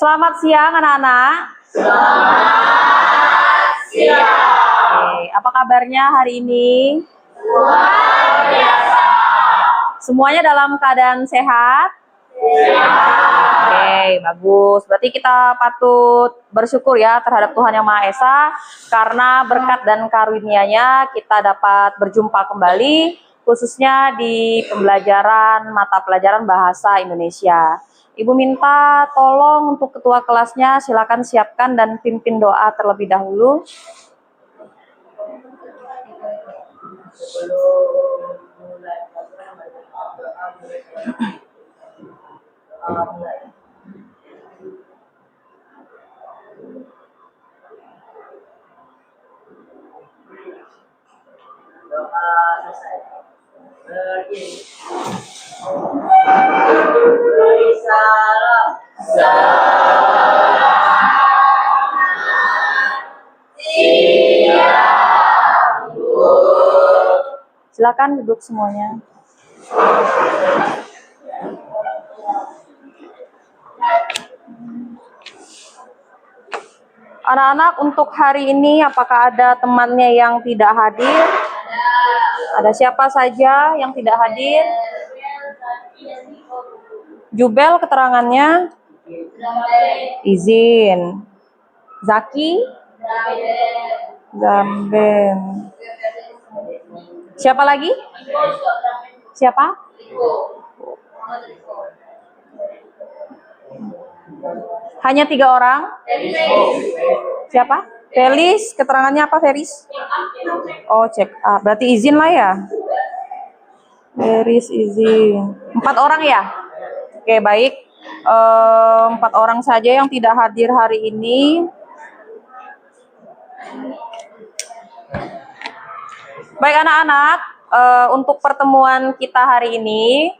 Selamat siang anak-anak. Selamat siang. Oke, apa kabarnya hari ini? Luar biasa. Semuanya dalam keadaan sehat? Sehat. Oke, bagus. Berarti kita patut bersyukur ya terhadap Tuhan Yang Maha Esa karena berkat dan karunia-Nya kita dapat berjumpa kembali khususnya di pembelajaran mata pelajaran bahasa Indonesia. Ibu minta tolong untuk ketua kelasnya silakan siapkan dan pimpin doa terlebih dahulu. Doa selesai. Berdiri. Beri salam. Silakan duduk semuanya. Anak-anak, untuk hari ini apakah ada temannya yang tidak hadir? Ada siapa saja yang tidak hadir? Jubel keterangannya? Izin. Zaki? Zamben. Siapa lagi? Siapa? Hanya 3 orang? Siapa? Felis, keterangannya apa Felis? Oh, check up. Berarti izin lah ya? Felis izin. 4 orang ya? Oke, baik. 4 orang saja yang tidak hadir hari ini. Baik anak-anak, untuk pertemuan kita hari ini,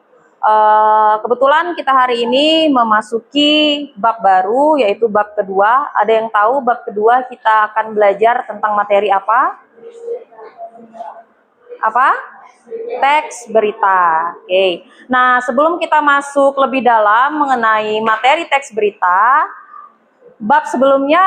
kebetulan kita hari ini memasuki bab baru, yaitu bab kedua. Ada yang tahu bab kedua kita akan belajar tentang materi apa? Apa? Teks berita. Oke. Nah, sebelum kita masuk lebih dalam mengenai materi teks berita, bab sebelumnya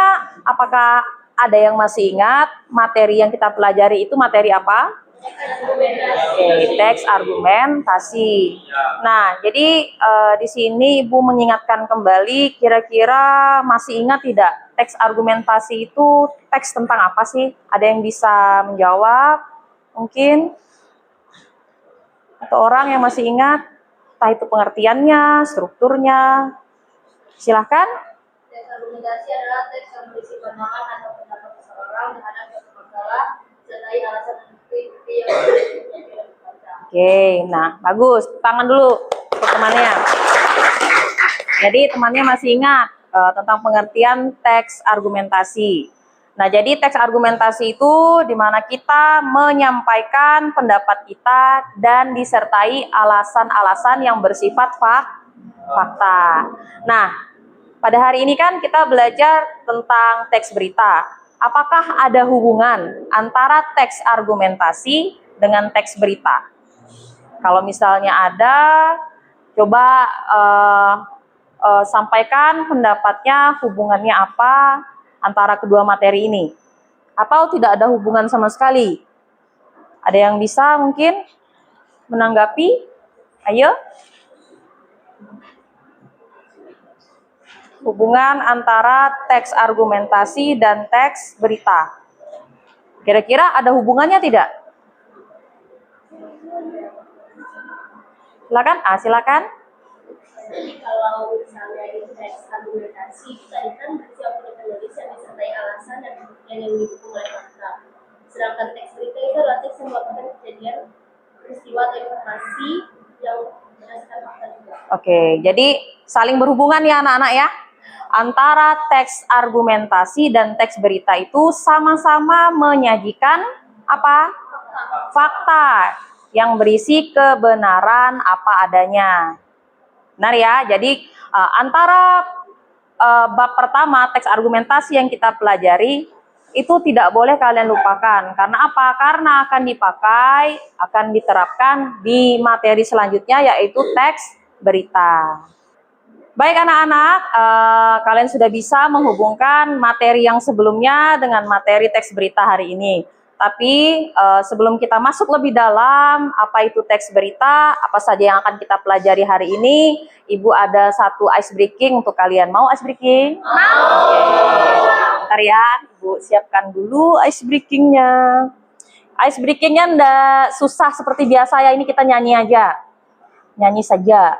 apakah ada yang masih ingat materi yang kita pelajari itu materi apa? Oke, teks argumentasi. Nah, jadi di sini Ibu mengingatkan kembali, kira-kira masih ingat tidak teks argumentasi itu teks tentang apa sih? Ada yang bisa menjawab? Mungkin? Atau orang yang masih ingat? Entah itu pengertiannya, strukturnya. Silahkan. Teks argumentasi adalah teks yang berisi pandangan atau pendapat seseorang terhadap suatu masalah sertai alasan dan bukti yang dibaca. Oke, nah bagus. Tangan dulu untuk temannya. Jadi temannya masih ingat tentang pengertian teks argumentasi. Nah, jadi teks argumentasi itu di mana kita menyampaikan pendapat kita dan disertai alasan-alasan yang bersifat fakta. Nah, pada hari ini kan kita belajar tentang teks berita. Apakah ada hubungan antara teks argumentasi dengan teks berita? Kalau misalnya ada, coba sampaikan pendapatnya hubungannya apa antara kedua materi ini. Atau tidak ada hubungan sama sekali? Ada yang bisa mungkin menanggapi? Ayo. Hubungan antara teks argumentasi dan teks berita. Kira-kira ada hubungannya tidak? Silakan. Silakan. Jadi kalau misalnya di teks argumentasi tadi kan berisi opini penulis yang disertai alasan dan pembuktian yang didukung oleh fakta. Sedangkan teks berita itu adalah teks yang melaporkan kejadian, peristiwa atau informasi yang berdasarkan fakta juga. Oke, jadi saling berhubungan ya anak-anak ya. Antara teks argumentasi dan teks berita itu sama-sama menyajikan apa? Fakta yang berisi kebenaran apa adanya. Benar ya, jadi antara bab pertama teks argumentasi yang kita pelajari itu tidak boleh kalian lupakan. Karena apa? Karena akan dipakai, akan diterapkan di materi selanjutnya yaitu teks berita. Baik anak-anak, kalian sudah bisa menghubungkan materi yang sebelumnya dengan materi teks berita hari ini. Tapi sebelum kita masuk lebih dalam, apa itu teks berita, apa saja yang akan kita pelajari hari ini, Ibu ada satu ice breaking untuk kalian. Mau ice breaking? Mau! Oke, bentar ya, Ibu siapkan dulu ice breakingnya. Ice breakingnya ndak susah seperti biasa ya, ini kita nyanyi aja. Nyanyi saja.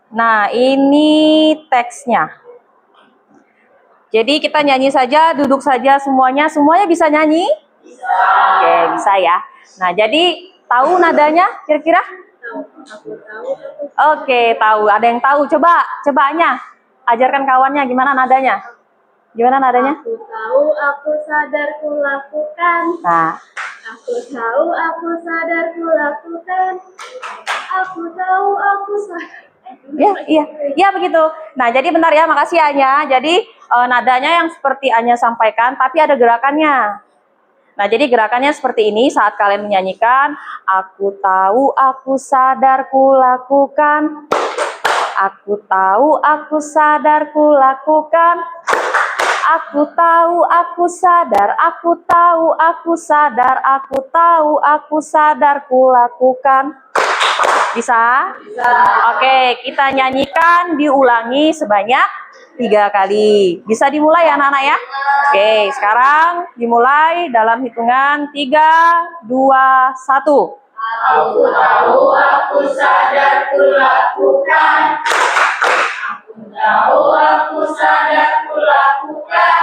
Nah, ini teksnya. Jadi kita nyanyi saja, duduk saja semuanya. Semuanya bisa nyanyi? Bisa. Oke, bisa ya. Nah, jadi tahu nadanya kira-kira? Aku tahu. Oke, tahu. Ada yang tahu? Cobaannya. Ajarkan kawannya gimana nadanya. Gimana nadanya? Aku tahu, aku sadar, ku lakukan. Nah, Aku tahu, aku sadar, ku lakukan. Aku tahu, aku sadar. iya begitu. Nah, jadi bentar ya, makasih Anya. Jadi nadanya yang seperti Anya sampaikan, tapi ada gerakannya. Nah, jadi gerakannya seperti ini saat kalian menyanyikan, aku tahu, aku sadar, ku lakukan. Aku tahu, aku sadar, ku lakukan. Aku tahu, aku sadar, aku tahu, aku sadar, aku tahu, aku sadar, ku lakukan. Bisa? Bisa. Oke, kita nyanyikan, diulangi sebanyak 3 kali. Bisa dimulai ya anak-anak ya? Oke, sekarang dimulai dalam hitungan 3, 2, 1. Aku tahu, aku sadar, ku lakukan. Aku tahu, aku sadar, ku lakukan.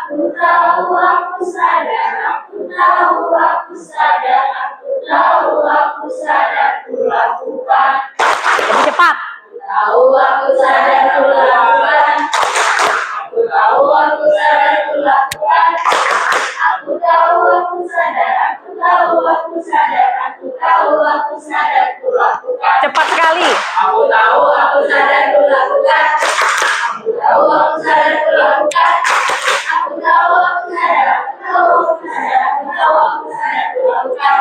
Aku tahu, aku sadar, aku tahu, aku sadar, aku tahu, aku sadar, ku lakukan. Lebih cepat. Tahu, aku sadar, ku lakukan. Aku tahu, aku sadar, ku lakukan. Aku tahu, aku sadar, aku tahu, aku sadar, aku tahu, aku sadar, ku lakukan. Cepat sekali. Aku tahu, aku sadar, ku lakukan. Aku tahu, aku sadar, ku lakukan. Aku tahu, aku sadar, aku tahu, aku sadar, aku tahu, aku sadar, ku lakukan.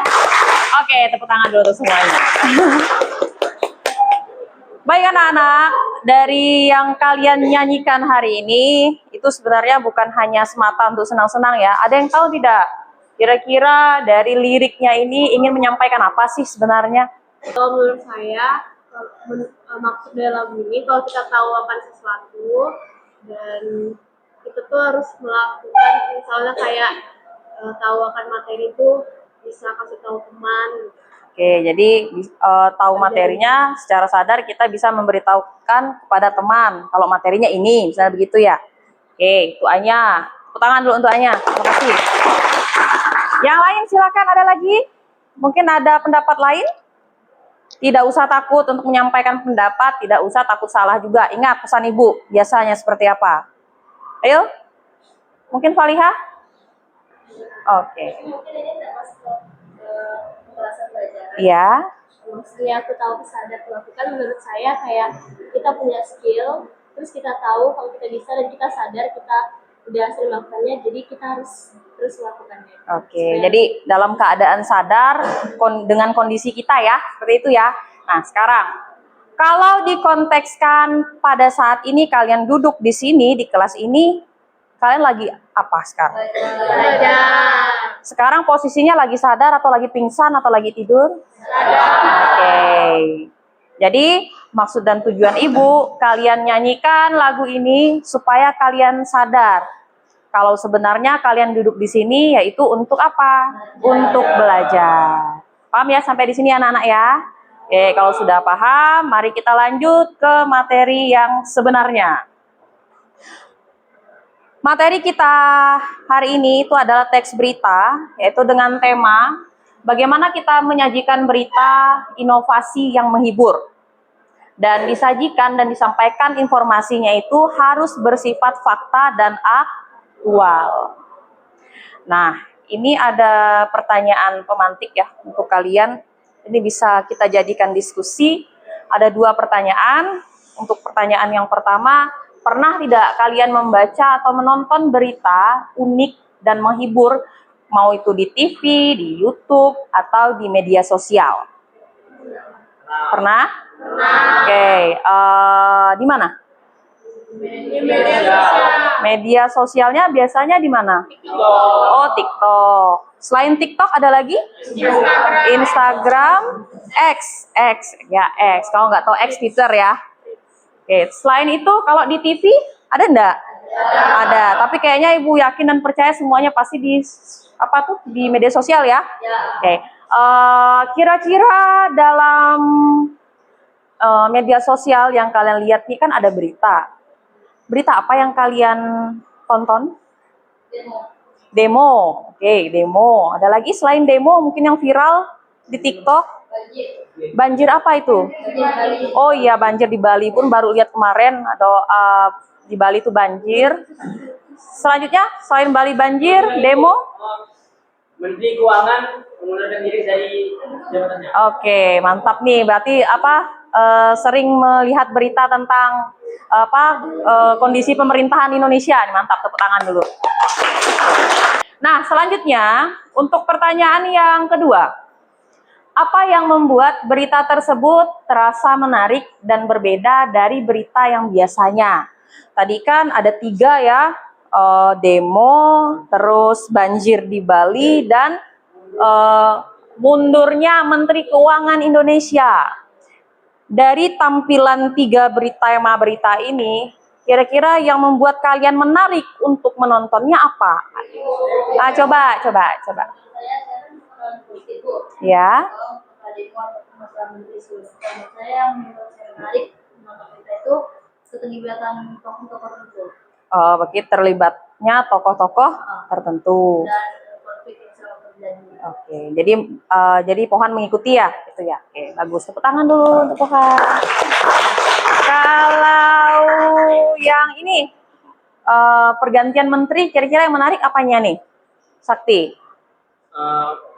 Oke, tepuk tangan dulu untuk semuanya. Baik anak-anak, dari yang kalian nyanyikan hari ini, itu sebenarnya bukan hanya semata untuk senang-senang ya. Ada yang tahu tidak? Kira-kira dari liriknya ini ingin menyampaikan apa sih sebenarnya? Kalau menurut saya, maksud dari lagu ini, kalau kita tahu akan sesuatu dan kita tuh harus melakukan, misalnya kayak tahu akan materi itu bisa kasih tahu teman. Oke, jadi tahu materinya secara sadar kita bisa memberitahukan kepada teman kalau materinya ini, misalnya begitu ya. Oke, itu Anya. Tepuk tangan dulu untuk Anya. Terima kasih. Yang lain silakan, ada lagi? Mungkin ada pendapat lain? Tidak usah takut untuk menyampaikan pendapat, tidak usah takut salah juga. Ingat pesan Ibu, biasanya seperti apa? Ayo. Mungkin Falihah? Oke. Mungkin ini tidak masuk ke pembahasan pelajaran. Iya. Maksudnya aku tahu, aku sadar, aku lakukan. Menurut saya kayak kita punya skill, terus kita tahu kalau kita bisa dan kita sadar kita udah sering melakukannya, jadi kita harus terus melakukannya. Oke, jadi dalam keadaan sadar dengan kondisi kita ya, seperti itu ya. Nah, sekarang kalau dikontekskan pada saat ini kalian duduk di sini di kelas ini, kalian lagi apa sekarang? Sekarang posisinya lagi sadar atau lagi pingsan atau lagi tidur? Sadar. Oke. Jadi maksud dan tujuan Ibu, kalian nyanyikan lagu ini supaya kalian sadar kalau sebenarnya kalian duduk di sini yaitu untuk apa? Untuk belajar. Paham ya sampai di sini anak-anak ya? Oke, kalau sudah paham, mari kita lanjut ke materi yang sebenarnya. Materi kita hari ini itu adalah teks berita, yaitu dengan tema bagaimana kita menyajikan berita inovasi yang menghibur. Dan disajikan dan disampaikan informasinya itu harus bersifat fakta dan aktual. Nah, ini ada pertanyaan pemantik ya untuk kalian. Ini bisa kita jadikan diskusi. Ada 2 pertanyaan. Untuk pertanyaan yang pertama, pernah tidak kalian membaca atau menonton berita unik dan menghibur, mau itu di TV, di YouTube, atau di media sosial? Pernah? Oke, di mana? Media sosialnya biasanya di mana? Oh, TikTok. Selain TikTok ada lagi? Instagram, X, ya X. Kalau nggak tahu X Twitter ya. Oke, selain itu kalau di TV ada enggak? Ada. Tapi kayaknya Ibu yakin dan percaya semuanya pasti di apa tuh di media sosial ya? Oke. Kira-kira dalam media sosial yang kalian lihat nih kan ada berita. Berita apa yang kalian tonton? Demo. Oke, demo. Ada lagi selain demo mungkin yang viral di TikTok? Banjir apa itu? Oh iya, banjir di Bali pun baru lihat kemarin atau di Bali itu banjir. Selanjutnya, selain Bali banjir, demo? Menteri Keuangan mengundurkan diri dari jabatannya. Oke, mantap nih. Berarti sering melihat berita tentang kondisi pemerintahan Indonesia. Mantap, tepuk tangan dulu. Nah, selanjutnya untuk pertanyaan yang kedua. Apa yang membuat berita tersebut terasa menarik dan berbeda dari berita yang biasanya? Tadi kan ada 3 ya, demo, terus banjir di Bali, dan mundurnya Menteri Keuangan Indonesia. Dari tampilan 3 berita ini, kira-kira yang membuat kalian menarik untuk menontonnya apa? Coba. Ya. Saya yang menurut saya menarik menonton berita itu keterlibatan tokoh-tokoh tertentu Oh, begitu terlibatnya tokoh-tokoh tertentu. dan konflik yang selalu terjadi. Oke, jadi Pohan mengikuti ya, gitu ya. Oke, bagus. Tepuk tangan dulu untuk Pohan. Kalau yang ini pergantian menteri, kira-kira yang menarik apanya nih, Sakti?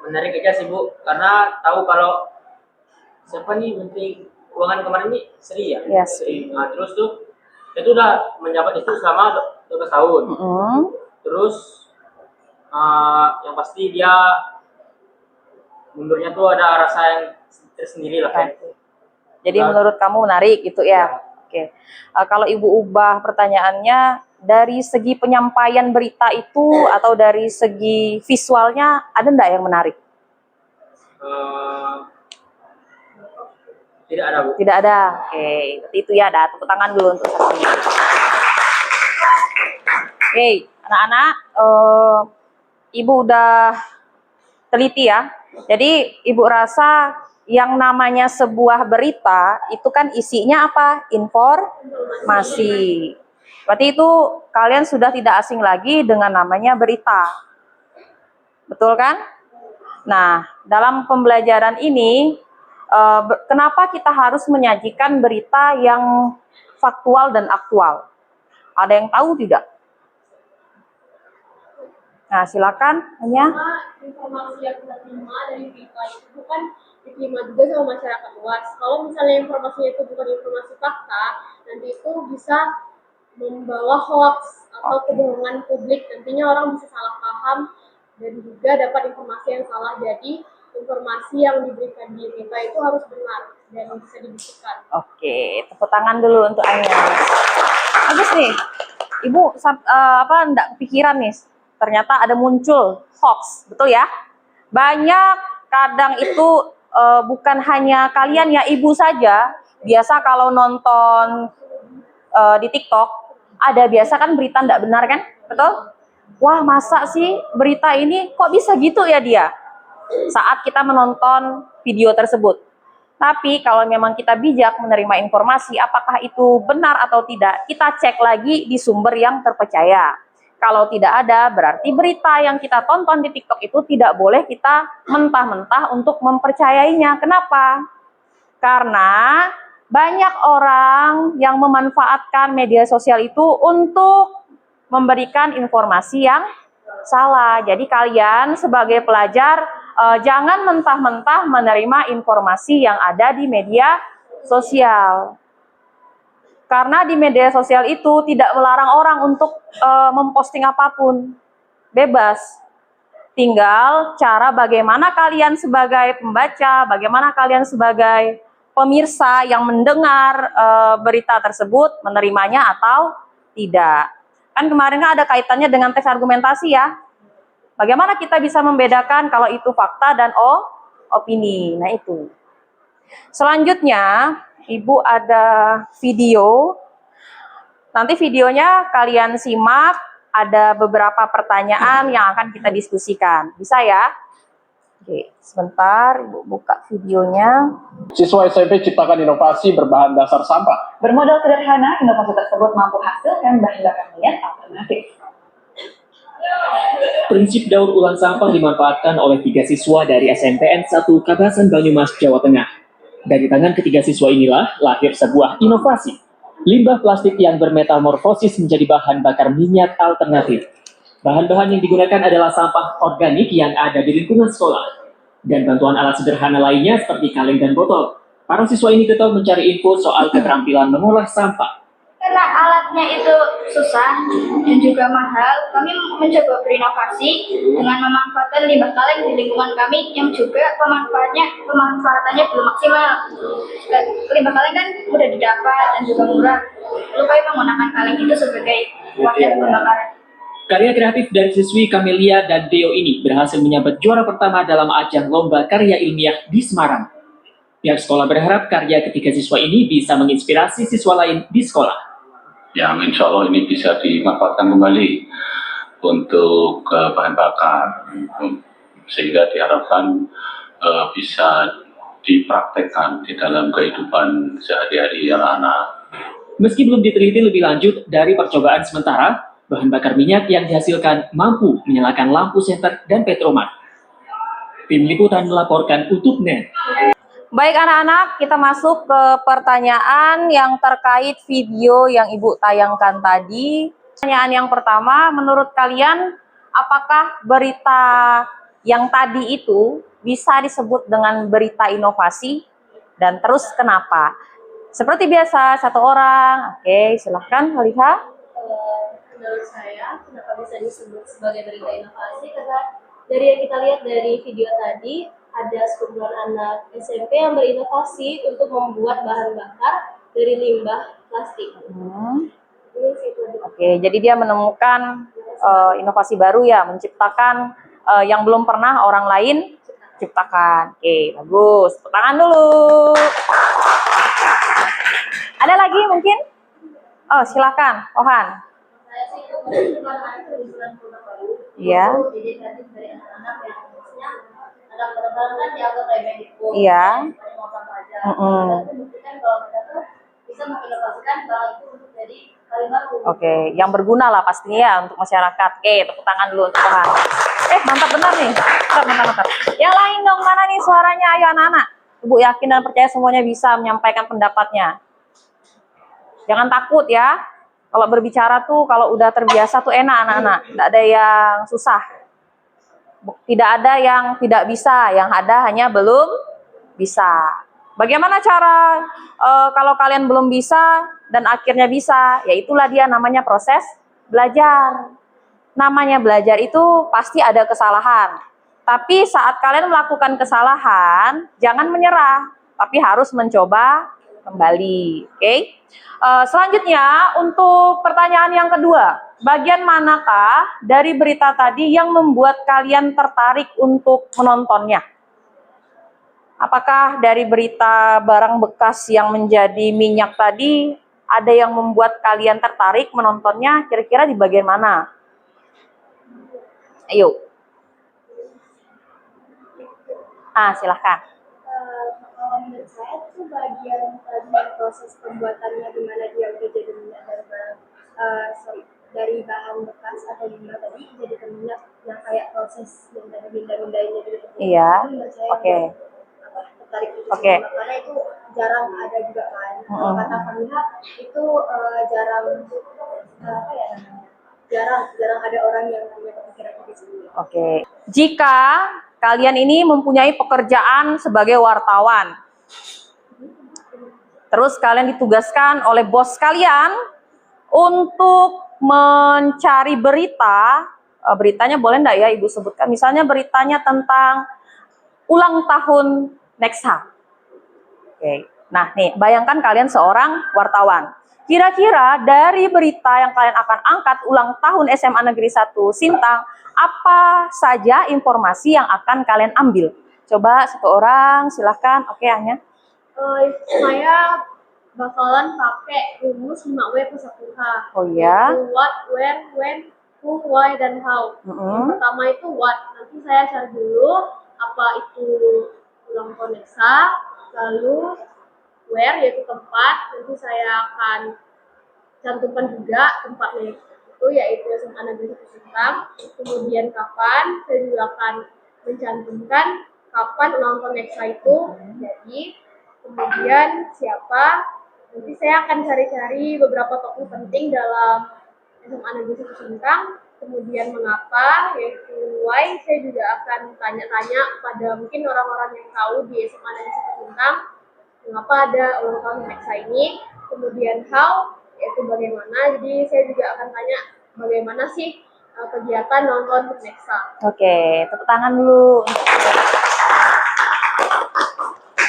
Menarik aja sih Bu, karena tahu kalau siapa nih Menteri Keuangan kemarin ini Sri ya. Yes. Sri. Nah, terus tuh itu udah menjabat itu selama 12 tahun. Terus yang pasti dia mundurnya tuh ada rasa yang tersendiri lah kan. Jadi menurut kamu menarik gitu ya? Oke. Kalau Ibu ubah pertanyaannya, dari segi penyampaian berita itu atau dari segi visualnya ada enggak yang menarik? Tidak ada Bu. Tidak ada. Oke, berarti itu ya, ada tepuk tangan dulu untuk Sakti. Oke, anak-anak, Ibu udah teliti ya. Jadi Ibu rasa yang namanya sebuah berita itu kan isinya apa? Informasi. Berarti itu kalian sudah tidak asing lagi dengan namanya berita. Betul kan? Nah, dalam pembelajaran ini, kenapa kita harus menyajikan berita yang faktual dan aktual? Ada yang tahu tidak? Nah, silakan. Hanya. Karena informasi yang kita terima dari berita itu bukan diterima juga sama masyarakat luas. Kalau misalnya informasinya itu bukan informasi fakta, nanti itu bisa membawa hoax atau kebohongan publik. Nantinya orang bisa salah paham dan juga dapat informasi yang salah. Jadi informasi yang diberikan di berita itu harus benar dan bisa dibuktikan. Oke, tepuk tangan dulu untuk Anya. Bagus nih. Ibu enggak kepikiran nih. Ternyata ada muncul hoax, betul ya? Banyak kadang itu bukan hanya kalian ya, Ibu saja. Biasa kalau nonton di TikTok ada biasa kan berita enggak benar kan? Betul? Wah, masa sih berita ini kok bisa gitu ya dia? Saat kita menonton video tersebut. Tapi kalau memang kita bijak menerima informasi apakah itu benar atau tidak, kita cek lagi di sumber yang terpercaya. Kalau tidak ada, berarti berita yang kita tonton di TikTok itu tidak boleh kita mentah-mentah untuk mempercayainya. Kenapa? Karena banyak orang yang memanfaatkan media sosial itu untuk memberikan informasi yang salah. Jadi kalian sebagai pelajar jangan mentah-mentah menerima informasi yang ada di media sosial. Karena di media sosial itu tidak melarang orang untuk memposting apapun. Bebas. Tinggal cara bagaimana kalian sebagai pembaca, bagaimana kalian sebagai pemirsa yang mendengar berita tersebut menerimanya atau tidak. Kan kemarin kan ada kaitannya dengan teks argumentasi ya. Bagaimana kita bisa membedakan kalau itu fakta dan opini? Nah itu. Selanjutnya, Ibu ada video. Nanti videonya kalian simak, ada beberapa pertanyaan yang akan kita diskusikan. Bisa ya? Oke, sebentar Ibu buka videonya. Siswa SMP ciptakan inovasi berbahan dasar sampah. Bermodal sederhana, inovasi tersebut mampu hasilkan bahan bakar minyak alternatif. Prinsip daur ulang sampah dimanfaatkan oleh 3 siswa dari SMPN 1 Kabasan Banyumas, Jawa Tengah. Dari tangan ketiga siswa inilah lahir sebuah inovasi. Limbah plastik yang bermetamorfosis menjadi bahan bakar minyak alternatif. Bahan-bahan yang digunakan adalah sampah organik yang ada di lingkungan sekolah. Dan bantuan alat sederhana lainnya seperti kaleng dan botol. Para siswa ini getol mencari info soal keterampilan mengolah sampah. Karena alatnya itu susah dan juga mahal, kami mencoba berinovasi dengan memanfaatkan limbah kaleng di lingkungan kami yang juga pemanfaatannya belum maksimal. Limbah kaleng kan mudah didapat dan juga murah. Lalu kami menggunakan kaleng itu sebagai wadah pembakaran. Karya kreatif dari siswi Camelia dan Deo ini berhasil menyabet juara pertama dalam ajang lomba karya ilmiah di Semarang. Pihak sekolah berharap karya ketiga siswa ini bisa menginspirasi siswa lain di sekolah. Yang insya Allah ini bisa dimanfaatkan kembali untuk bahan bakar, sehingga diharapkan bisa dipraktekkan di dalam kehidupan sehari-hari anak-anak. Meski belum diteliti lebih lanjut dari percobaan sementara, bahan bakar minyak yang dihasilkan mampu menyalakan lampu senter dan petromat. Tim Liputan melaporkan untuk NET. Baik anak-anak, kita masuk ke pertanyaan yang terkait video yang Ibu tayangkan tadi. Pertanyaan yang pertama, menurut kalian apakah berita yang tadi itu bisa disebut dengan berita inovasi? Dan terus kenapa? Seperti biasa, satu orang. Oke, silahkan Haliha. Menurut saya, kenapa bisa disebut sebagai berita inovasi? Karena dari yang kita lihat dari video tadi, ada sekumpulan anak SMP yang berinovasi untuk membuat bahan bakar dari limbah plastik. Ini sih itu. Oke, jadi dia menemukan inovasi baru ya, menciptakan yang belum pernah orang lain ciptakan. Oke, bagus. Tepuk tangan dulu. Ada lagi mungkin? Oh, silakan, Ohan. Saya sih itu tulisan baru. Iya. Jadi tadi dari anak-anak yang khususnya anak penerbangan kan dianggap remeh gitu. Iya. Mau sampah aja. Kita buktikan kalau kita tuh bisa menginovasikan barang itu untuk jadi kali baru. Oke, yang berguna lah pastinya ya untuk masyarakat. Oke, tepuk tangan dulu untuk Ohan. Mantap benar nih. Mantap. Yang lain dong, mana nih suaranya? Ayo anak-anak. Ibu yakin dan percaya semuanya bisa menyampaikan pendapatnya. Jangan takut ya. Kalau berbicara tuh, kalau udah terbiasa tuh enak anak-anak. Tidak ada yang susah. Tidak ada yang tidak bisa. Yang ada hanya belum bisa. Bagaimana cara kalau kalian belum bisa dan akhirnya bisa? Ya itulah dia namanya proses belajar. Namanya belajar itu pasti ada kesalahan. Tapi saat kalian melakukan kesalahan, jangan menyerah. Tapi harus mencoba kembali. Oke? Selanjutnya untuk pertanyaan yang kedua, bagian manakah dari berita tadi yang membuat kalian tertarik untuk menontonnya? Apakah dari berita barang bekas yang menjadi minyak tadi ada yang membuat kalian tertarik menontonnya? Kira-kira di bagian mana? Ayo. Silahkan. Kalau menurut saya itu bagian proses pembuatannya di mana dia udah jadi minyak dari bahan bekas atau limbah tadi jadi ke minyak yang kayak proses yang tadi mindah-mindahinnya gitu. Iya. Oke. Tertarik itu Oke. karena itu jarang ada juga kan. Kalau kata Famiha itu jarang ada orang yang punya pemikiran seperti itu. Oke. Jika kalian ini mempunyai pekerjaan sebagai wartawan, terus kalian ditugaskan oleh bos kalian untuk mencari berita, beritanya boleh enggak ya Ibu sebutkan? Misalnya beritanya tentang ulang tahun Nexa. Oke. Nah, nih, bayangkan kalian seorang wartawan. Kira-kira dari berita yang kalian akan angkat ulang tahun SMA Negeri 1 Sintang, apa saja informasi yang akan kalian ambil? Coba satu orang, silahkan. Oke, Anya. Saya bakalan pakai rumus 5W plus 1H. Oh ya. Yaitu what, where, when, who, why, dan how. Yang pertama itu what. Nanti saya cari dulu apa itu ulang tahun Nexa. Lalu where, yaitu tempat. Nanti saya akan cantumkan juga tempatnya itu, yaitu SMA Negeri 1 Sintang. Kemudian kapan, saya juga akan mencantumkan kapan ulang tahun Nexa itu jadi. Kemudian siapa, nanti saya akan cari-cari beberapa tokoh penting dalam SMA Negeri 1 Sintang. Kemudian mengapa, yaitu why, saya juga akan tanya-tanya pada mungkin orang-orang yang tahu di SMA Negeri 1 Sintang mengapa ada ulang tahun Nexa ini. Kemudian how, yaitu bagaimana, jadi saya juga akan tanya bagaimana sih kegiatan nonton Nexa. Oke, tepuk tangan dulu.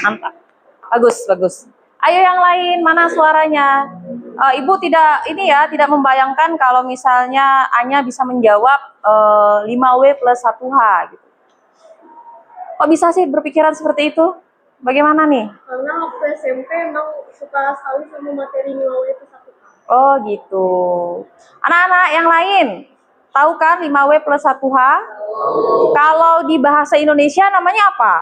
Mantap. Bagus, bagus. Ayo yang lain, mana suaranya? Ibu tidak tidak membayangkan kalau misalnya Anya bisa menjawab 5W plus 1H gitu. Kok bisa sih berpikiran seperti itu? Bagaimana nih? Karena waktu SMP emang suka sekali sama materi 5W plus 1H. Oh gitu. Anak-anak yang lain, tahu kan 5W plus 1H? Kalau di bahasa Indonesia namanya apa?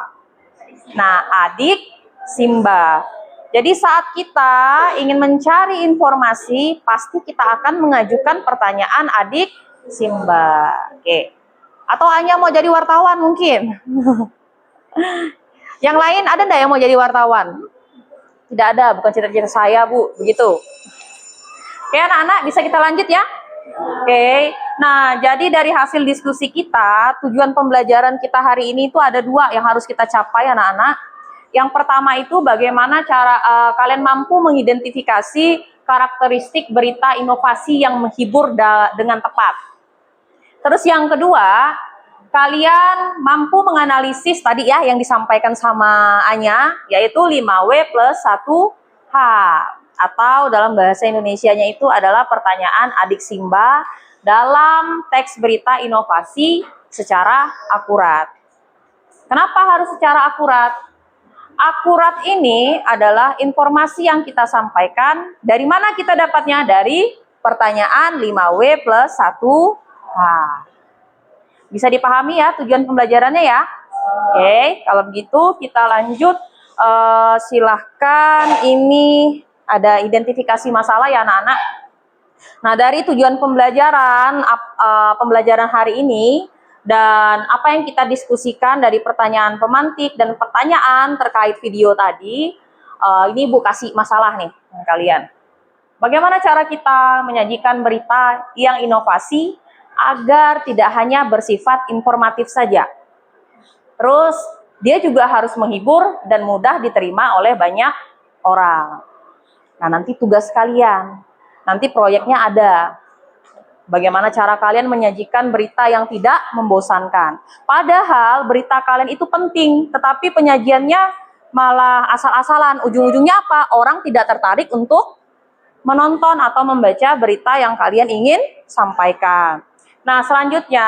Nah, adik Simba. Jadi saat kita ingin mencari informasi, pasti kita akan mengajukan pertanyaan adik Simba. Oke. Atau hanya mau jadi wartawan mungkin? Yang lain ada enggak yang mau jadi wartawan? Tidak ada, bukan cita-cita saya, Bu. Begitu. Oke, anak-anak, bisa kita lanjut ya? Oke. Nah, jadi dari hasil diskusi kita, tujuan pembelajaran kita hari ini itu ada 2 yang harus kita capai, anak-anak. Yang pertama itu bagaimana cara kalian mampu mengidentifikasi karakteristik berita inovasi yang menghibur dengan tepat. Terus yang kedua, kalian mampu menganalisis tadi ya yang disampaikan sama Anya, yaitu 5W plus 1H. Atau dalam bahasa Indonesianya itu adalah pertanyaan adik Simba dalam teks berita inovasi secara akurat. Kenapa harus secara akurat? Akurat ini adalah informasi yang kita sampaikan. Dari mana kita dapatnya? Dari pertanyaan 5W plus 1H. Bisa dipahami ya tujuan pembelajarannya ya? Oke, kalau begitu kita lanjut. Silahkan, ini ada identifikasi masalah ya anak-anak. Nah, dari tujuan pembelajaran hari ini, dan apa yang kita diskusikan dari pertanyaan pemantik dan pertanyaan terkait video tadi, ini Ibu kasih masalah nih kalian. Bagaimana cara kita menyajikan berita yang inovasi agar tidak hanya bersifat informatif saja. Terus dia juga harus menghibur dan mudah diterima oleh banyak orang. Nah, nanti tugas kalian, nanti proyeknya ada. Bagaimana cara kalian menyajikan berita yang tidak membosankan. Padahal berita kalian itu penting, tetapi penyajiannya malah asal-asalan. Ujung-ujungnya apa? Orang tidak tertarik untuk menonton atau membaca berita yang kalian ingin sampaikan. Nah, selanjutnya,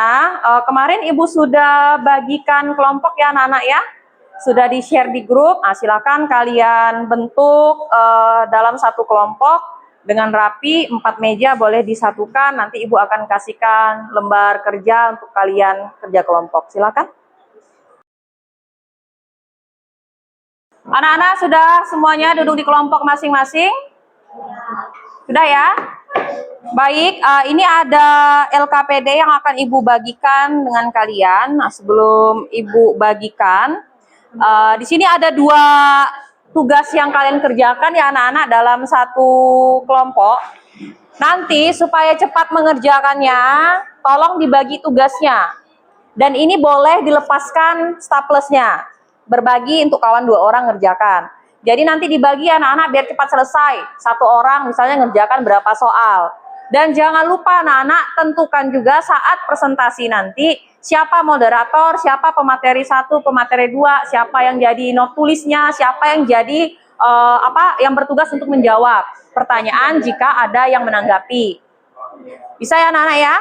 kemarin Ibu sudah bagikan kelompok ya anak-anak ya. Sudah di-share di grup. Nah, silakan kalian bentuk dalam satu kelompok. Dengan rapi, 4 meja boleh disatukan, nanti Ibu akan kasihkan lembar kerja untuk kalian kerja kelompok. Silakan. Anak-anak sudah semuanya duduk di kelompok masing-masing? Sudah ya? Baik, ini ada LKPD yang akan Ibu bagikan dengan kalian. Nah, sebelum Ibu bagikan, di sini ada 2 tugas yang kalian kerjakan ya anak-anak dalam satu kelompok. Nanti supaya cepat mengerjakannya, tolong dibagi tugasnya. Dan ini boleh dilepaskan staplesnya. Berbagi untuk kawan 2 orang ngerjakan. Jadi nanti dibagi anak-anak biar cepat selesai. 1 orang misalnya ngerjakan berapa soal. Dan jangan lupa anak-anak tentukan juga saat presentasi nanti siapa moderator, siapa pemateri 1, pemateri 2, siapa yang jadi not tulisnya, siapa yang jadi yang bertugas untuk menjawab pertanyaan jika ada yang menanggapi. Bisa ya anak-anak ya?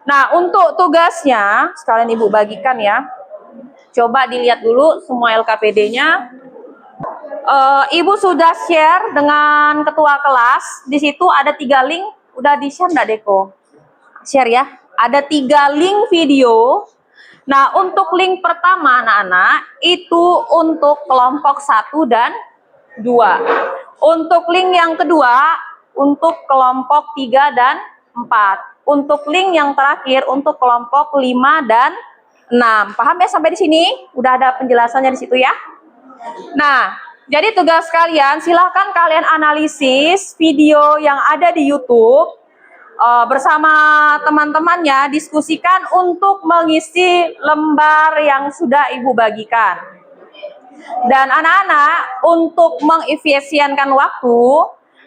Nah, untuk tugasnya sekalian Ibu bagikan ya. Coba dilihat dulu semua LKPD-nya. Ibu sudah share dengan ketua kelas. Di situ ada 3 link. Udah di-share enggak, Deko? Share ya. Ada 3 link video. Nah, untuk link pertama anak-anak itu untuk kelompok 1 dan 2. Untuk link yang kedua untuk kelompok 3 dan 4. Untuk link yang terakhir untuk kelompok 5 dan 6. Paham ya sampai di sini? Udah ada penjelasannya di situ ya. Nah, jadi tugas kalian silahkan kalian analisis video yang ada di YouTube bersama teman-temannya, diskusikan untuk mengisi lembar yang sudah Ibu bagikan. Dan anak-anak untuk mengefisienkan waktu,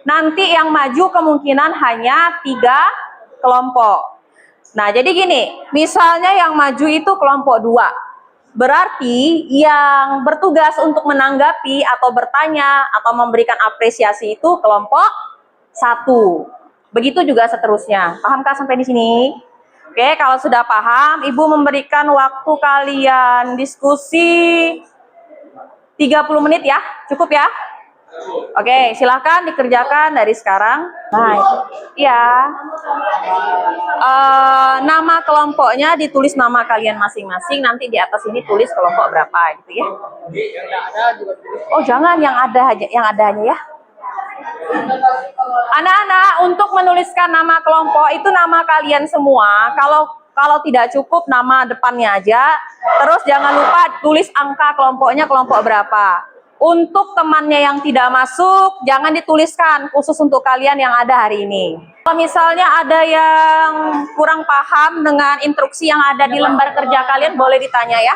nanti yang maju kemungkinan hanya 3 kelompok. Nah, jadi gini, misalnya yang maju itu kelompok 2. Berarti yang bertugas untuk menanggapi atau bertanya atau memberikan apresiasi itu kelompok 1. Begitu juga seterusnya. Pahamkah sampai di sini? Oke, kalau sudah paham, Ibu memberikan waktu kalian diskusi 30 menit ya. Cukup ya? Oke, silahkan dikerjakan dari sekarang. Nah, ya. Nama kelompoknya ditulis nama kalian masing-masing. Nanti di atas ini tulis kelompok berapa, gitu ya. Oh, jangan yang ada aja ya. Anak-anak, untuk menuliskan nama kelompok itu nama kalian semua. Kalau tidak cukup nama depannya aja. Terus jangan lupa tulis angka kelompoknya kelompok berapa. Untuk temannya yang tidak masuk, jangan dituliskan, khusus untuk kalian yang ada hari ini. Kalau misalnya ada yang kurang paham dengan instruksi yang ada di lembar kerja kalian, boleh ditanya ya.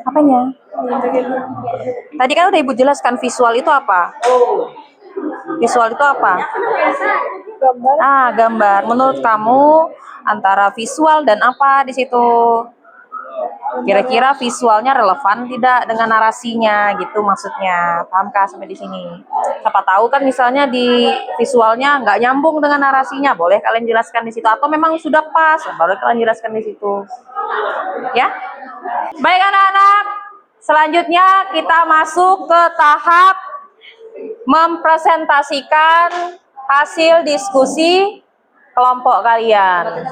Apanya? Tadi kan udah Ibu jelaskan visual itu apa? Visual itu apa? Gambar. Menurut kamu antara visual dan apa di situ? Kira-kira visualnya relevan tidak dengan narasinya gitu maksudnya. Pahamkah sampai di sini? Siapa tahu kan misalnya di visualnya nggak nyambung dengan narasinya, boleh kalian jelaskan di situ, atau memang sudah pas, baru kalian jelaskan di situ. Ya. Baik anak-anak, selanjutnya kita masuk ke tahap mempresentasikan hasil diskusi kelompok kalian.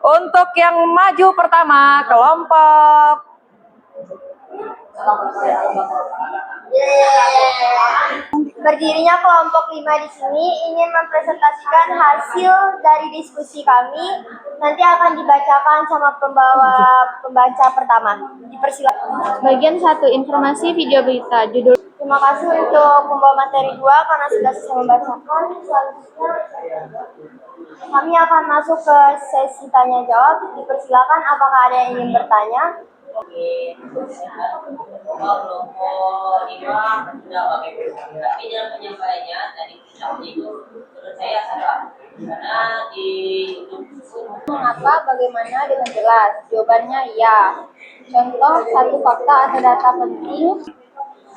Untuk yang maju pertama, kelompok Berdirinya kelompok 5 di sini ingin mempresentasikan hasil dari diskusi kami. Nanti akan dibacakan sama pembaca pertama. Dipersilakan. Bagian 1, informasi video berita. Judul. Terima kasih untuk pembawa materi 2 karena sudah selesai membacakan. Selanjutnya kami akan masuk ke sesi tanya jawab. Dipersilakan, apakah ada yang ingin bertanya? Tapi dalam penyampaiannya tadi itu menurut saya salah karena di Mengapa, bagaimana dengan jelas? Jawabannya ya. Contoh satu fakta atau data penting.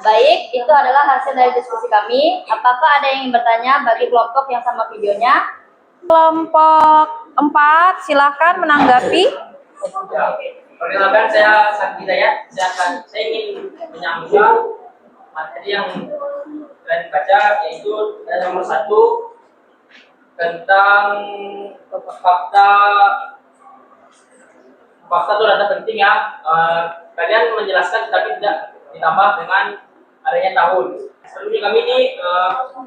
Baik, itu adalah hasil dari diskusi kami. Apakah ada yang ingin bertanya bagi kelompok yang sama videonya? kelompok 4 silahkan menanggapi. Perkenalkan, saya Sakti Dayat. Saya ingin menyambung materi yang kalian baca, yaitu nomor 1 tentang fakta itu data penting ya. Kalian menjelaskan tapi tidak ditambah dengan adanya tahun. Sebelumnya kami ini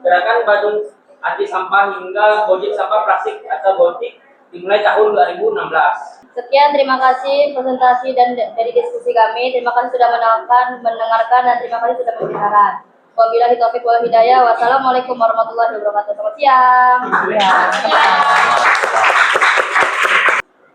gerakan Badung anti sampah hingga gojek sampah plastik atau gotik dimulai tahun 2016. Sekian, terima kasih presentasi dan dari diskusi kami. Terima kasih sudah mendengarkan dan terima kasih sudah mendengarkan. Wabillahi taufiq wal hidayah. Wassalamualaikum warahmatullahi wabarakatuh. Selamat siang.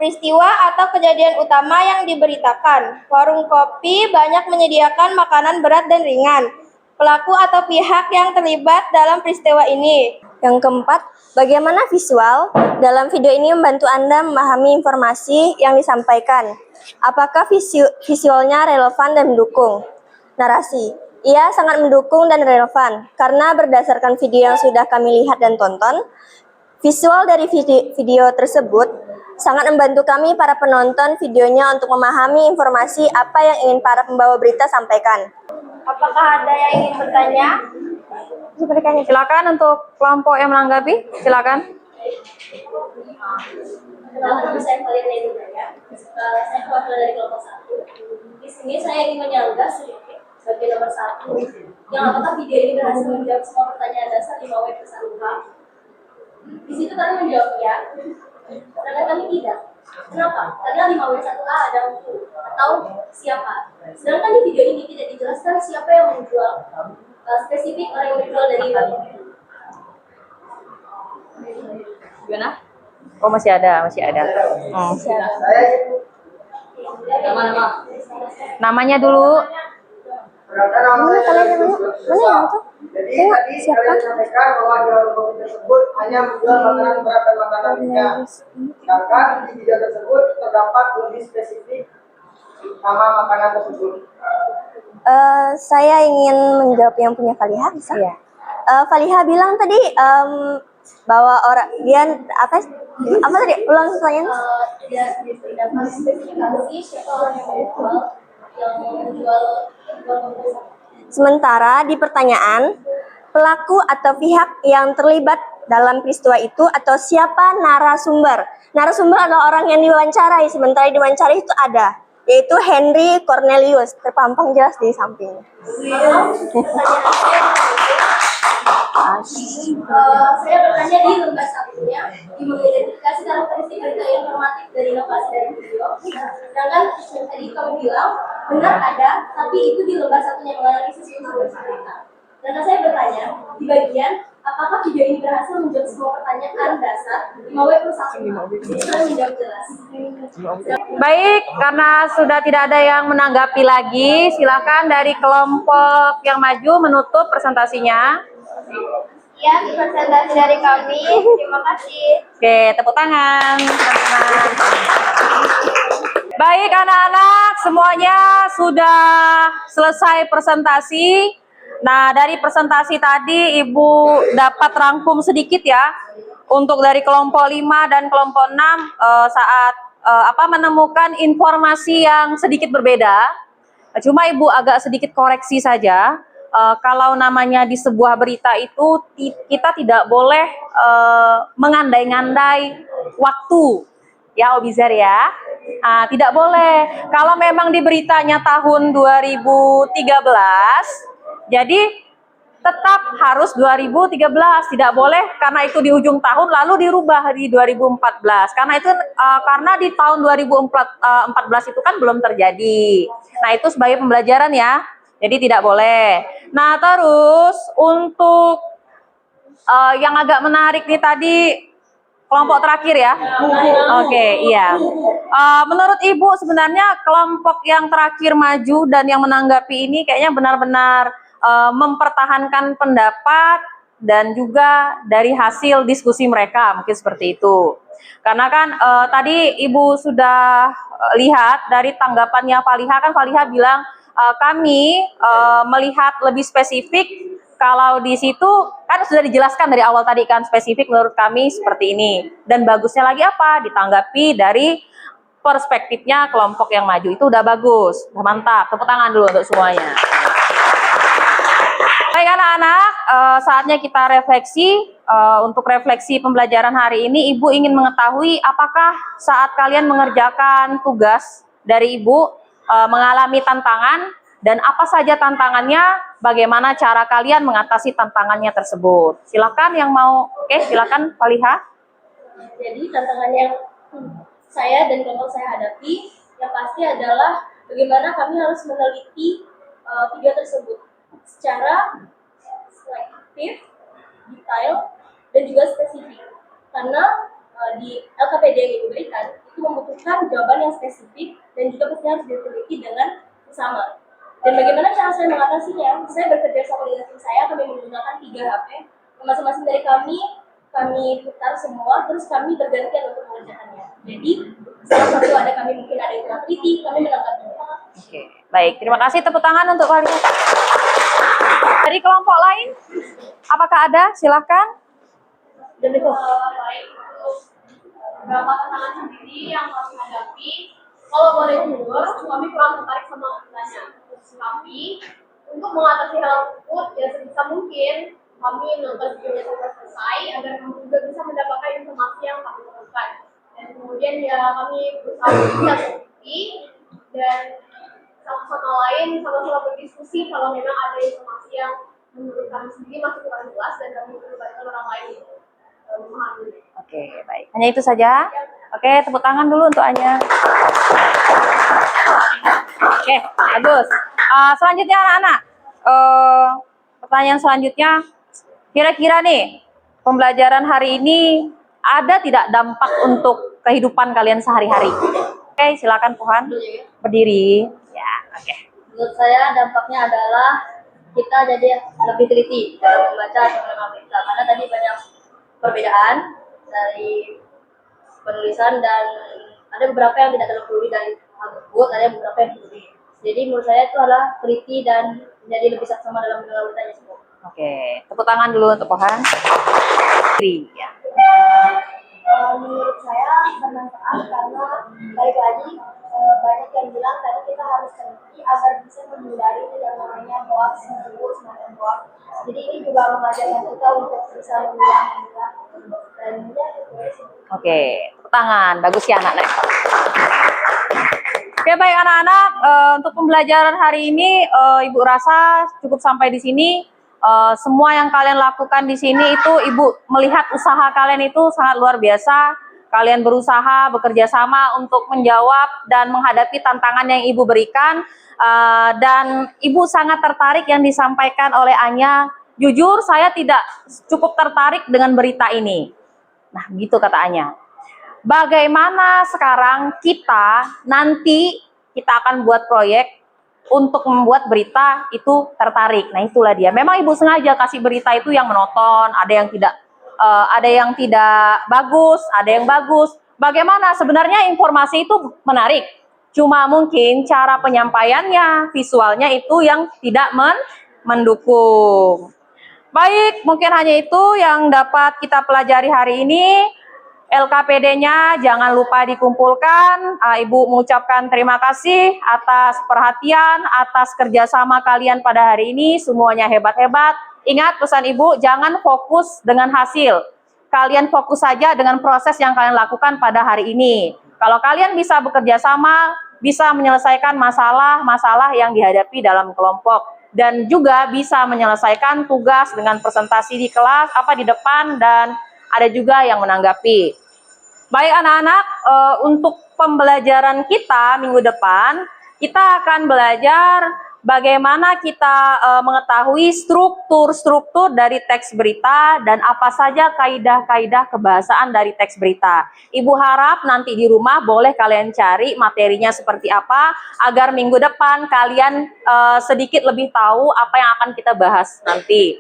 Peristiwa atau kejadian utama yang diberitakan. Warung kopi banyak menyediakan makanan berat dan ringan. Pelaku atau pihak yang terlibat dalam peristiwa ini. Yang keempat, bagaimana visual dalam video ini membantu Anda memahami informasi yang disampaikan? Apakah visualnya relevan dan mendukung? Narasi, ia sangat mendukung dan relevan karena berdasarkan video yang sudah kami lihat dan tonton, visual dari video tersebut sangat membantu kami para penonton videonya untuk memahami informasi apa yang ingin para pembawa berita sampaikan. Apakah ada yang ingin bertanya? Silakan untuk kelompok yang menanggapi, silakan. Kenalkan, saya Valeria Nidaya. Saya wakil dari kelompok 1. Di sini saya ingin menyanggah sedikit sebagai nomor 1. Yang apakah video ini berhasil menjawab semua pertanyaan dasar 5W plus 1H? Di situ kami menjawab ya, sedangkan kami tidak. Kenapa? Karena 5W 1A ada untuk atau siapa. Sedangkan di video ini tidak dijelaskan siapa yang menjual, spesifik orang yang menjual dari bank. Gimana? Oh, masih ada. Nama-nama. Namanya dulu. Mana kalian namanya? Mana yang itu? Jadi tadi kalian sampaikan bahwa di warung kopi tersebut hanya menjual makanan berat dan makanan ringan. Sedangkan di video tersebut terdapat lebih spesifik nama makanan tersebut. Saya ingin menjawab yang punya Faliha, bisa? Iya. Faliha bilang tadi bahwa dia apa tadi? Ulang pertanyaan. Tidak diberitakan spesifikasi siapa orang yang menjual Sementara di pertanyaan, pelaku atau pihak yang terlibat dalam peristiwa itu atau siapa narasumber. Narasumber adalah orang yang diwawancarai, sementara diwawancarai itu ada, yaitu Henry Cornelius, terpampang jelas di samping. Saya bertanya di lembar satunya, di mengidentifikasi karakteristik berita informatif dari inovasi dari video. Sedangkan yang tadi kamu bilang benar ada, tapi itu di lembar satunya menganalisis unsur berita. Dan saya bertanya di bagian apakah video ini berhasil menjawab semua pertanyaan dasar 5W plus 1. Bisa menjawab jelas. Baik, karena sudah tidak ada yang menanggapi lagi, silakan dari kelompok yang maju menutup presentasinya. Ya, presentasi dari kami. Terima kasih. Oke, tepuk tangan, teman-teman. Baik, anak-anak, semuanya sudah selesai presentasi. Nah, dari presentasi tadi Ibu dapat rangkum sedikit ya, untuk dari kelompok 5 dan kelompok 6 saat menemukan informasi yang sedikit berbeda. Cuma Ibu agak sedikit koreksi saja. Kalau namanya di sebuah berita itu kita tidak boleh mengandai-ngandai waktu, ya Obizar ya. Tidak boleh. Kalau memang di beritanya tahun 2013, jadi tetap harus 2013, tidak boleh karena itu di ujung tahun lalu dirubah di 2014. Karena itu karena di tahun 2014 itu kan belum terjadi. Nah, itu sebagai pembelajaran ya. Jadi tidak boleh. Nah, terus untuk yang agak menarik nih tadi kelompok terakhir ya. Oke, iya. Menurut Ibu sebenarnya kelompok yang terakhir maju dan yang menanggapi ini kayaknya benar-benar mempertahankan pendapat dan juga dari hasil diskusi mereka mungkin seperti itu. Karena kan tadi Ibu sudah lihat dari tanggapannya Faliha, kan Faliha bilang kami melihat lebih spesifik. Kalau di situ kan sudah dijelaskan dari awal tadi kan, spesifik menurut kami seperti ini. Dan bagusnya lagi apa? Ditanggapi dari perspektifnya kelompok yang maju. Itu udah bagus, udah mantap. Tepuk tangan dulu untuk semuanya. Baik anak-anak, saatnya kita refleksi. Untuk refleksi pembelajaran hari ini, Ibu ingin mengetahui apakah saat kalian mengerjakan tugas dari Ibu mengalami tantangan, dan apa saja tantangannya, bagaimana cara kalian mengatasi tantangannya tersebut. Silakan yang mau, silakan Faliha. Jadi tantangan yang saya dan kelompok saya hadapi yang pasti adalah bagaimana kami harus meneliti video tersebut secara deskriptif, detail, dan juga spesifik. Karena di LKPD yang diberikan itu membutuhkan jawaban yang spesifik dan juga pastinya harus diteliti dengan bersama. Dan bagaimana cara saya mengatasinya? Saya bekerja sama dengan tim saya, kami menggunakan 3 HP. Masing-masing dari kami putar semua, terus kami bergantian untuk mengerjakannya. Jadi, salah satu ada kami mungkin ada yang kurang teliti, kami menanggapinya. Oke, baik. Terima kasih, tepuk tangan untuk kalian. Dari kelompok lain, apakah ada? Silakan. Dan itu Baik, untuk beberapa tantangan sendiri yang kami hadapi, kalau boleh jujur, kami kurang tertarik sama kelasnya. Tapi untuk mengatasi hal tersebut, ya sebisa mungkin kami nonton videonya sampai selesai agar kami juga bisa mendapatkan informasi yang kami butuhkan. Dan kemudian ya kami berusaha bisa berdiskusi dan sama lain sama-sama berdiskusi kalau memang ada informasi yang menurut kami sendiri masih kurang jelas dan kami perlu bantuan orang lain untuk memahami. Oke, baik. Hanya itu saja. Oke, tepuk tangan dulu untuk Anya. Oke, bagus. Selanjutnya anak-anak, pertanyaan selanjutnya, kira-kira nih pembelajaran hari ini ada tidak dampak untuk kehidupan kalian sehari-hari? Oke, silakan Puhan berdiri. Ya, oke. menurut saya dampaknya adalah kita jadi lebih teliti dalam membaca dan mengenal berita karena tadi banyak perbedaan dari penulisan dan ada beberapa yang tidak terlalu peduli dari hal tersebut, ada beberapa yang peduli. Jadi menurut saya itu adalah teliti dan menjadi lebih saksama dalam mengenal beritanya semua. Oke, tepuk tangan dulu untuk Pohan. Ya. Menurut saya bermanfaat karena balik lagi banyak yang bilang tadi kita harus teliti agar bisa menghindari yang namanya hoax, semacam hoax. Jadi ini juga mengajarkan kita untuk bisa memilah dan ya itu sih. Oke, tepuk tangan. Bagus ya anak-anak. Oke, baik anak-anak, untuk pembelajaran hari ini Ibu rasa cukup sampai di sini. Semua yang kalian lakukan di sini itu Ibu melihat usaha kalian itu sangat luar biasa. Kalian berusaha bekerja sama untuk menjawab dan menghadapi tantangan yang Ibu berikan. Dan Ibu sangat tertarik yang disampaikan oleh Anya. Jujur saya tidak cukup tertarik dengan berita ini. Nah, begitu kata Anya. Bagaimana sekarang nanti kita akan buat proyek untuk membuat berita itu tertarik. Nah, itulah dia. Memang Ibu sengaja kasih berita itu yang menonton, ada yang tidak bagus, ada yang bagus. Bagaimana sebenarnya informasi itu menarik. Cuma mungkin cara penyampaiannya, visualnya itu yang tidak mendukung. Baik, mungkin hanya itu yang dapat kita pelajari hari ini. LKPD-nya jangan lupa dikumpulkan. Ibu mengucapkan terima kasih atas perhatian, atas kerjasama kalian pada hari ini. Semuanya hebat-hebat. Ingat pesan Ibu, jangan fokus dengan hasil. Kalian fokus saja dengan proses yang kalian lakukan pada hari ini. Kalau kalian bisa bekerja sama, bisa menyelesaikan masalah-masalah yang dihadapi dalam kelompok. Dan juga bisa menyelesaikan tugas dengan presentasi di kelas, di depan, dan ada juga yang menanggapi. Baik anak-anak, untuk pembelajaran kita minggu depan, kita akan belajar bagaimana kita mengetahui struktur-struktur dari teks berita dan apa saja kaidah-kaidah kebahasaan dari teks berita. Ibu harap nanti di rumah boleh kalian cari materinya seperti apa, agar minggu depan kalian sedikit lebih tahu apa yang akan kita bahas nanti.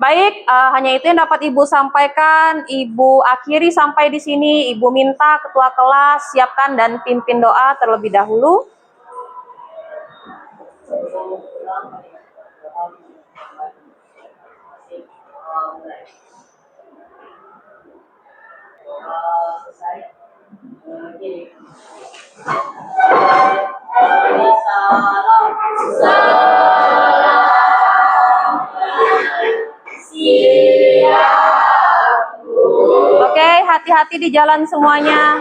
Baik, hanya itu yang dapat Ibu sampaikan. Ibu akhiri sampai di sini. Ibu minta ketua kelas siapkan dan pimpin doa terlebih dahulu. Oke, hati-hati di jalan semuanya.